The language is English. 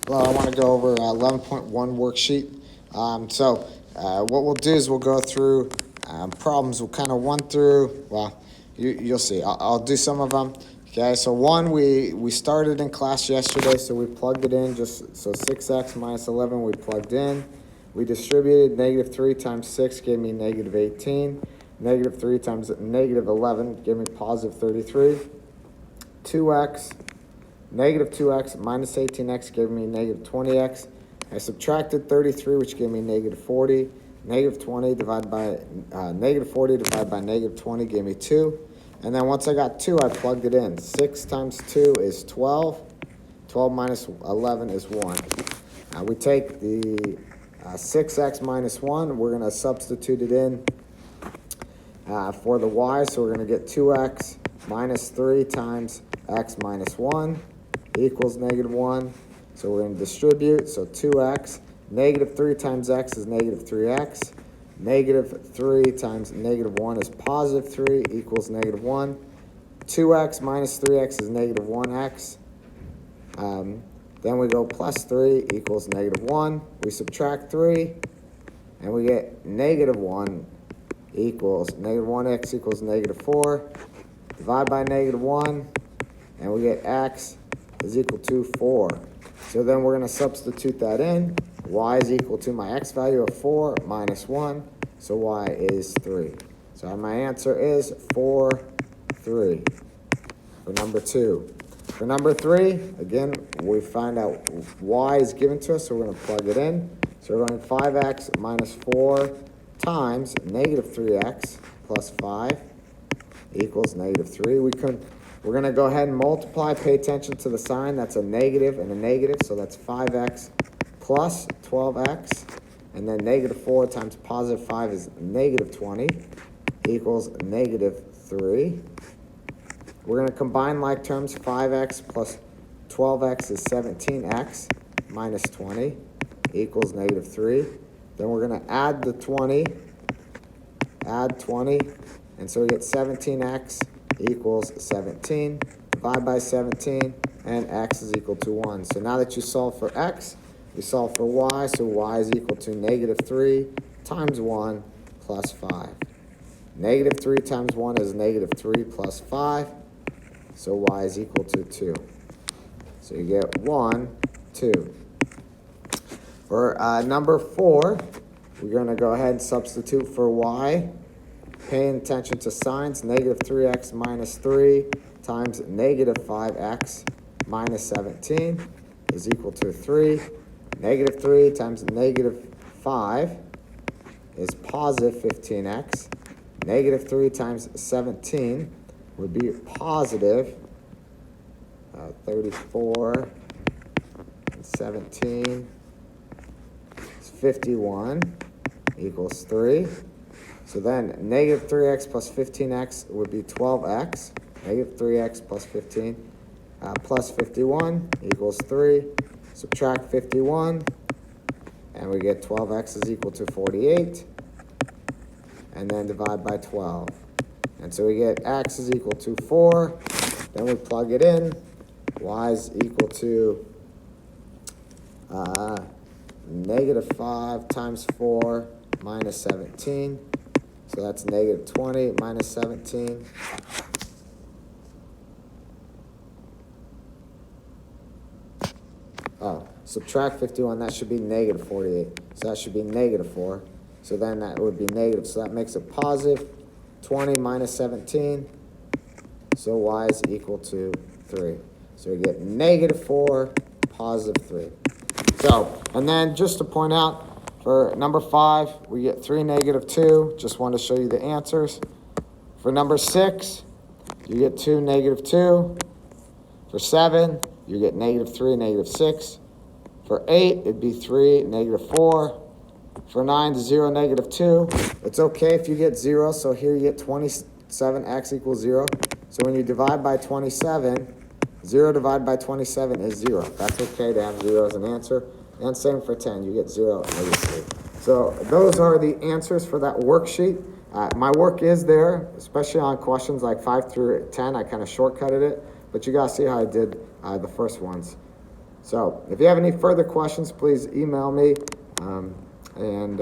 Hello, I want to go over 11.1 worksheet. What we'll do is we'll go through problems we'll kind of run through. Well, you'll see. I'll do some of them. Okay, so one, we started in class yesterday, so we plugged it in. Just so 6x minus 11 we plugged in. We distributed negative 3 times 6 gave me negative 18. Negative 3 times negative 11 gave me positive 33. 2x. Negative 2x minus 18x gave me negative 20x. I subtracted 33, which gave me negative 40. Negative 20 divided by negative 40 divided by negative 20 gave me 2. And then once I got 2, I plugged it in. 6 times 2 is 12. 12 minus 11 is 1. We take the 6x minus 1. We're going to substitute it in for the y. So we're going to get 2x minus 3 times x minus 1 equals negative 1. So we're going to distribute. So 2x. Negative 3 times x is negative 3x. Negative 3 times negative 1 is positive 3 equals negative 1. 2x minus 3x is negative 1x. Then we go plus 3 equals negative 1. We subtract 3, and we get negative 1 equals negative 1x equals negative 4. Divide by negative 1, and we get x is equal to 4. So then we're going to substitute that in. Y is equal to my x value of 4 minus 1, so y is 3. So my answer is 4, 3 for number 2. For number 3, again, we find out y is given to us, so we're going to plug it in. So we're going 5x minus 4 times negative 3x plus 5 equals negative 3. We're going to go ahead and multiply. Pay attention to the sign. That's a negative and a negative, so that's 5x plus 12x. And then negative 4 times positive 5 is negative 20 equals negative 3. We're going to combine like terms. 5x plus 12x is 17x minus 20 equals negative 3. Then we're going to add the 20. Add 20. And so we get 17x equals 17. Divide by 17, and x is equal to 1. So now that you solve for x, we solve for y. So y is equal to negative 3 times 1 plus 5. Negative 3 times 1 is negative 3 plus 5. So y is equal to 2. So you get 1, 2. For number 4, we're going to go ahead and substitute for y. Paying attention to signs. Negative 3x minus 3 times negative 5x minus 17 is equal to 3. Negative 3 times negative 5 is positive 15x. Negative 3 times 17 would be positive 34 and 17 is 51 equals 3. So then negative 3x plus 15x would be 12x. Negative 3x plus 15 plus 51 equals 3. Subtract 51, and we get 12x is equal to 48. And then divide by 12. And so we get x is equal to 4. Then we plug it in. Y is equal to negative 5 times 4 minus 17. So that's negative 20 minus 17. Subtract 51, that should be negative 48. So that should be negative 4. So then that would be negative. So that makes it positive 20 minus 17. So y is equal to 3. So we get negative 4, positive 3. So, and then just to point out, for number 5, we get 3, negative 2. Just wanted to show you the answers. For number 6, you get 2, negative 2. For 7, you get negative 3, negative 6. For 8, it'd be 3, negative 4. For 9, 0, negative 2. It's okay if you get 0. So here you get 27x equals 0. So when you divide by 27, 0 divided by 27 is 0. That's okay to have 0 as an answer. And same for 10. You get 0 and negative 3. So those are the answers for that worksheet. My work is there, especially on questions like 5 through 10. I kind of shortcutted it. But you got to see how I did the first ones. So if you have any further questions, please email me, and